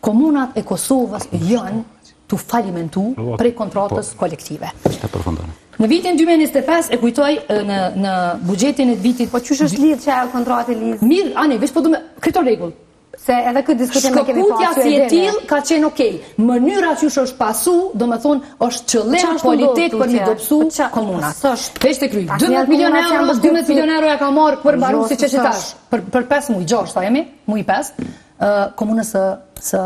Komunat e Kosovës janë të falimentu prej kontratës kolektive. Në vitin 2025 e kujtoj në buxhetin e vitit. Po qysh është lidh që ajo kontratë lidh? Mirë, ani, veç po du me këto rregull. Se edhe këtë diskutim e kemi pasur. Shkëputja si e tillë ka qenë okej. Mënyra që është pasu, domethënë është qëllim politik për mi dobësu komunat. Veç të kry. 12 milion euro, 12 milion euro ja ka marrë për mbaru si qeqetash. Për 5 muj, 6 thajemi, muj 5, komunës së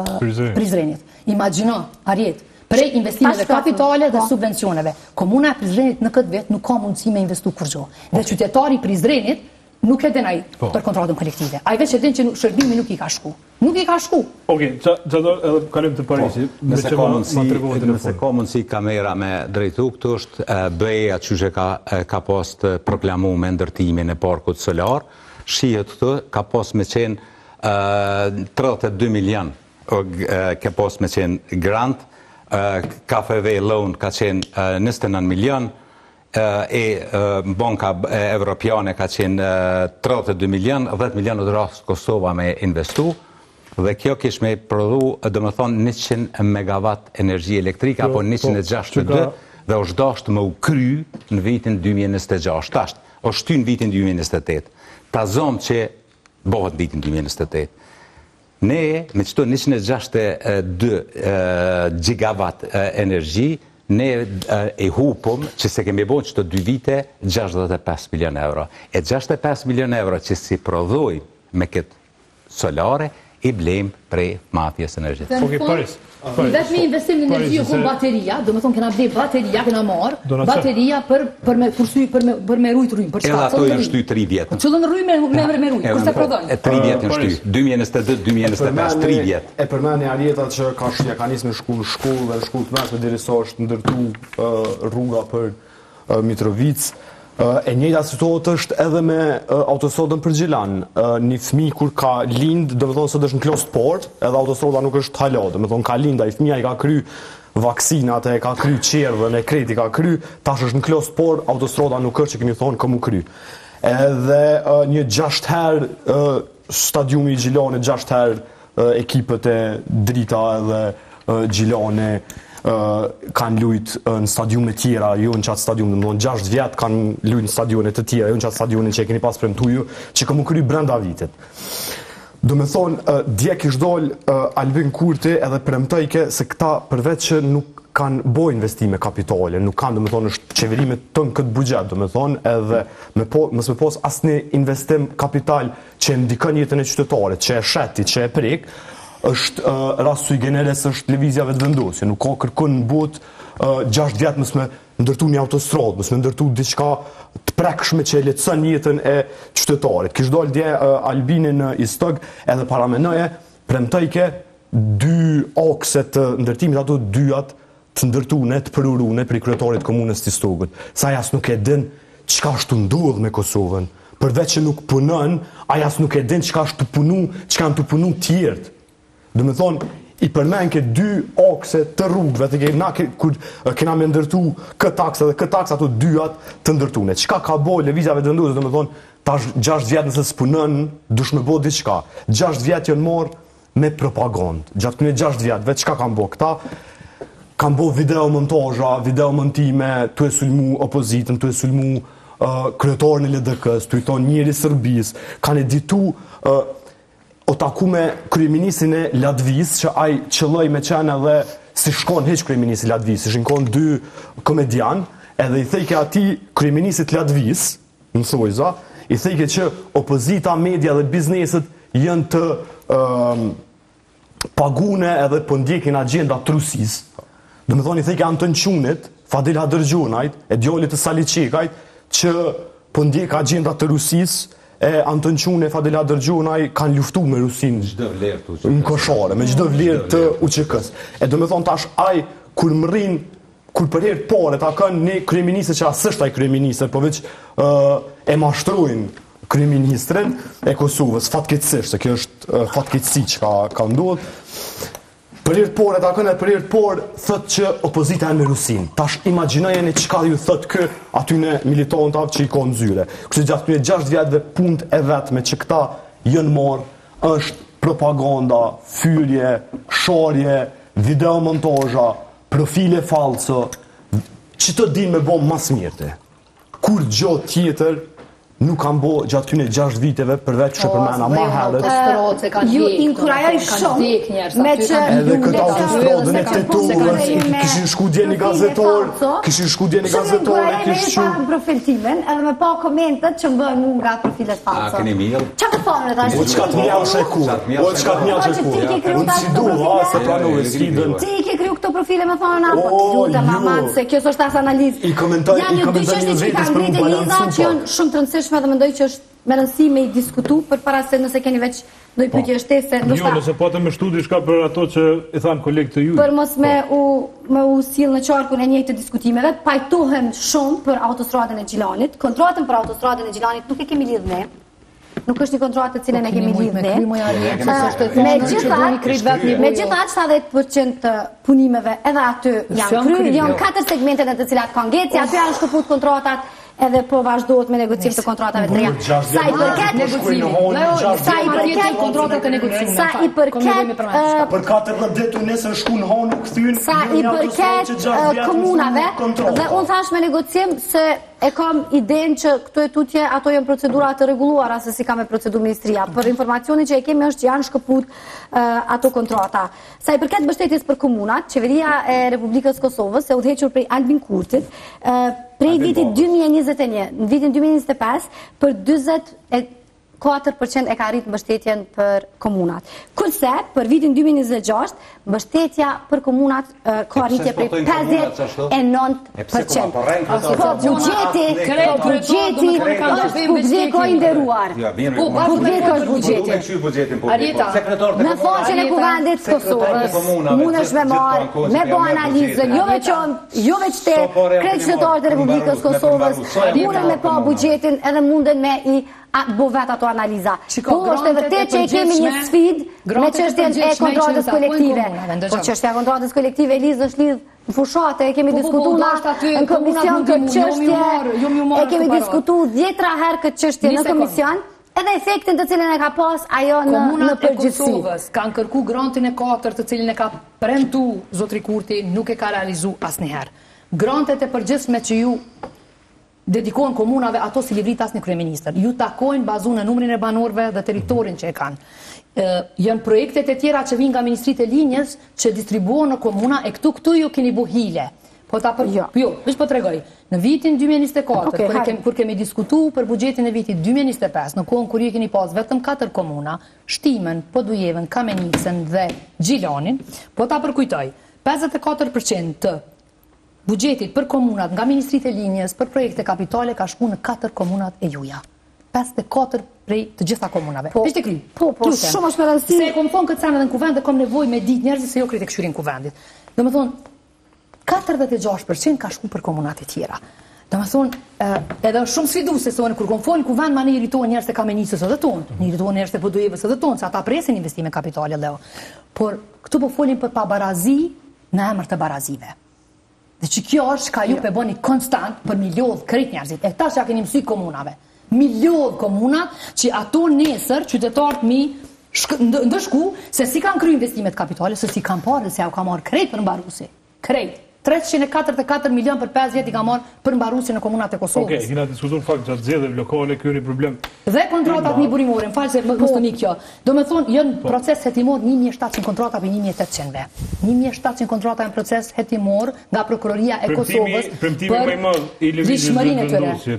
Prizrenit. Imagjino, Arjet, prej investimeve kapitale dhe subvencioneve. Komuna e Prizrenit në këtë vit nuk ka mundësi me investu kurrë. Dhe qytetari i Prizrenit nuk e den ai për kontratën kolektive. Ai veç e din që shërbimi nuk i ka shku. Nuk i ka shku. Okej, çdo edhe kalim të Parisi. Nëse ka mundësi kamera me drejtu, këtu është BE-ja që ka pas të proklamu me ndërtimin e parkut solar. Shihet këtu ka pas me qenë 32 milion ka pas me qenë grant. KfW loan ka qenë 29 milion, Banka Evropiane ka qenë 32 milion, 10 milion në rast Kosova me investu, dhe kjo kish me prodhu, dhe më thonë, 100 megawatt energji elektrike, apo 162, dhe është dashtë më u kry në vitin 2026, është ty në vitin 2028. Ta zomë që bëhet në vitin 2028. Ne, me qëto 162 gigawatt energji, ne e hupëm që se kemi bon qëto 2 vite 65 milion euro. E 65 milion euro që si prodhoj me këtë solare, i blejmë prej mafjes energjetik. Okej, Paris. Vetëm investim në energji ku bateria, do të thonë kena blej bateria, kena marr bateria për me kursy për me rujt rrymë, për çfarë? Edhe ato janë shty 3 vjet. Çullën rrymë me rujt, kurse prodhojnë. 3 vjet janë shty, 2022-2025, 3 vjet. E përmendni Arjetat që ka nisë me shkollë dhe shkollë të mesme derisa është ndërtu rruga për Mitrovic. E njëjta situatë është edhe me autostradën për Gjilan. Një fëmijë kur ka lind, do të thonë se është në closed port, edhe autostrada nuk është hala, do të thonë ka lind, ai fëmia i ka kry vaksinat, e ka kry qerdhën, e kreti ka kry, tash është në closed port, autostrada nuk është që kemi thonë këmu kry. Edhe një 6 herë stadiumi i Gjilanit, 6 herë ekipet e Drita edhe Gjilane kanë lujt në stadiume tjera, jo në qatë stadiume, në 6 vjetë kanë lujt në stadiume të tjera, jo në qatë stadiume që e keni pas premtuju, që këmu kry brenda vitit. Do me thonë, dje kish dollë Albin Kurti edhe premtojke se këta përveç që nuk kanë boj investime kapitale, nuk kanë, do me thonë, është qeverime të në këtë bugjet, do me thonë, edhe mësë me pos asni investim kapital që ndikën jetën e qytetarit, që e sheti, që e prek, është rast sui generis është lëvizjave të vendosje. Nuk ka kërkun në botë 6 vjetë mësme ndërtu një autostradë, mësme ndërtu diçka të prekshme që e letësën jetën e qytetarit. Kish dollë dje Albini në Istog edhe paramenëje, premtojke 2 akse të ndërtimit, ato 2-at të ndërtune, të përurune për i kryetarit komunës të Istogët. Sa jas nuk e din qka është të ndodhë me Kosovën. Përveç që nuk punën, a jas nuk e din qka është të punu, qka në të punu tjertë. Do me thonë, i përmen ke 2 akse të rrugëve, kur kena me ndërtu këtë akse dhe këtë akse, ato 2-at të ndërtune. Qka ka boj lëvizjave të ndërtune, do me thonë, tash 6 vjetë nëse s'punën, dush me bo diçka. 6 vjetë janë morë me propagandë. Gjatë këne 6 vjetëve, qka kanë bo këta? Kanë bo video montazha, video montime, të e sulmu opozitën, të e sulmu kryetarën e LDK-s, të i thonë njeri Sërbis, kanë editu o taku me kryeministin e Latvis, që ai qëlloj me qenë edhe si shkon heq kryeministi Latvis, si shkon 2 komedian, edhe i thejke ati kryeministit Latvis, në thojza, i thejke që opozita, media dhe bizneset jënë të pagune edhe për ndjekin agenda trusis. Do me thonë i thejke Anton Qunit, Fadil Hadërgjunajt, e djallit të Saliqekajt, që për ndjek agenda të Rusis, e Anton Qune, Fadil Hadërgjunaj kanë luftu me Rusin në koshare, me gjdo vlerë të UÇK-s. E do me thonë tash, aj, kur mërin, kur përherë pare, ta kanë një kryeministër që asështë aj kryeministër, po veç e mashtrojnë kryeministrin e Kosovës, fatkeqësisht, se kjo është fatkeqësi që ka ndodhë. Përherë pare, ta kanë e përherë pare, thëtë që opozita e me Rusin. Tash imagjinojeni qka ju thëtë kë atyne militantave që i konë zyre. Kështë gjatë këne 6 vjetëve punët e vetme që këta jënë marë është propaganda, fyrje, sharje, videomontazha, profile falso, që të din me bo mas mirëte. Kur gjatë tjetër nuk kam bo gjatë këne 6 viteve përveç që përmena ma herët. Ju inkurajoj shumë me që edhe këtë autostradën e Tetovës, kishin shku dje një gazetor, shumë inkurajoj me pa profiltimin edhe me pa komentet që më bëjnë mu nga profilet falso. A këni mirë? Qa të thonë ta O qka të mjallë sheku, unë si duha se pranove s'kidën. Ti i ke kriju këto profile me thonë, po të lutem mamat, se kjo s'është as analizë. I komentoj një vetës për më balansu shumë të rëndësishme dhe mendoj që është me rëndësi me i diskutu për para se nëse keni veç ndoj pyetje shtese Jo, nëse po të më shtu diçka për ato që i thanë kolegë të ju. Për mos me u sill në qarkun e njëjtë të diskutimeve, pajtohem shumë për autostradën e Gjilanit. Kontratën për autostradën e Gjilanit nuk e kemi lidhë ne. Nuk është një kontratë të cilën e kemi lidhë ne. Me gjithat 70% të punimeve edhe aty janë kry, janë 4 segmentet në të cilat kanë ngeci, aty janë shkëput kontratat edhe po vazhdohet me negocim të kontratave të reja. Sa i përket për 14 ditë nesër shku në honu këthyn. Sa i përket komunave dhe unë thash me negocim se e kam idenë që këto e tutje ato janë procedura të reguluara se si ka me procedu ministria. Për informacionin që e kemi është që janë shkëput ato kontrata. Sa i përket mbështetjes për komunat, Qeveria e Republikës Kosovës e udhëhequr prej Albin Kurtit, prej vitit 2021, në vitin 2025, për 24% e ka arrit mbështetjen për komunat. Kurse, për vitin 2026, mbështetja për komunat ka arritje prej 59%. Po bugjeti është bugjeti i nderuar. Bugjeti është bugjeti. Në faqen e kuvendit të Kosovës, mundesh me marrë, me bo analizën, jo veç te krejt qytetarët e Republikës Kosovës, munden me pa bugjetin edhe munden me i bo vetë ato analiza. Po është e vërtet që e kemi një sfid me çështjen e kontratës kolektive. Po çështja e kontratës kolektive Elizë është lidh në fushate, e kemi diskutuar në komision këtë çështje, e kemi diskutuar 10 herë këtë çështje në komision, edhe efektin të cilin e ka pas ajo në përgjithësi. Kosovës kanë kërku grantin e 4 të cilin e ka premtu zotri Kurti, nuk e ka realizu asnjëherë. Grantet e përgjithshme që ju dedikohen komunave, ato si livrit asnjë kryeministër. Ju takojnë bazu në numrin e banorëve dhe territorin që e kanë. Janë projektet e tjera që vinë nga Ministritë e Linjës që distribuohen në komuna e këtu ju keni bu hile. Jo, veç po tregoj. Në vitin 2024, kur kemi diskutuar për buxhetin e vitit 2025, në kohën kur ju keni pas vetëm 4 komuna, Shtimen, Podujevën, Kamenicën dhe Gjilanin, po ta përkujtoj, 54% të buxhetit për komunat nga Ministritë e Linjës për projekte kapitale ka shku në 4 komunat e juja. 54 prej të gjitha komunave. Ishte kry. Po, shumë është me rëndësi. Se e kom thonë këtë sanë edhe në kuvend dhe kom nevoj me ditë njerëzit se jo krejt e këshyrin kuvendit. Do me thonë, 46% ka shku për komunat e tjera. Do me thonë, edhe shumë sfiduse se kur kom folin kuvend ma në iritohen njerëz të Kamenicës edhe tonë, në iritohen njerëz të Podujevës edhe tonë, se ata presin investime kapitale leo. Por këtu po folin për pabarazi në emër të barazive. Dhe që kjo është ka ju pe boni konstant për mi lodh krejt njerëzit. E ta që ja keni mësuj komunave. Mi lodh komunat që ato nesër qytetarët mi ndëshku se si kanë kry investimet kapitale, se si kanë parë dhe se ja u ka marrë krejt për mbarusi. Krejt. 344 milion për 5 vjet i ka marrë për mbarusi në komunat e Kosovës. Okej, kena diskutuar fakt gjatë zgjedhjeve lokale, ky një problem. Dhe kontratat një burimore, më falë se më të një kjo. Do me thonë, janë proces hetimor 1700 kontrata për 1800-ve. 1700 kontrata në proces hetimor nga Prokuroria e Kosovës për lishmërinë e tyre.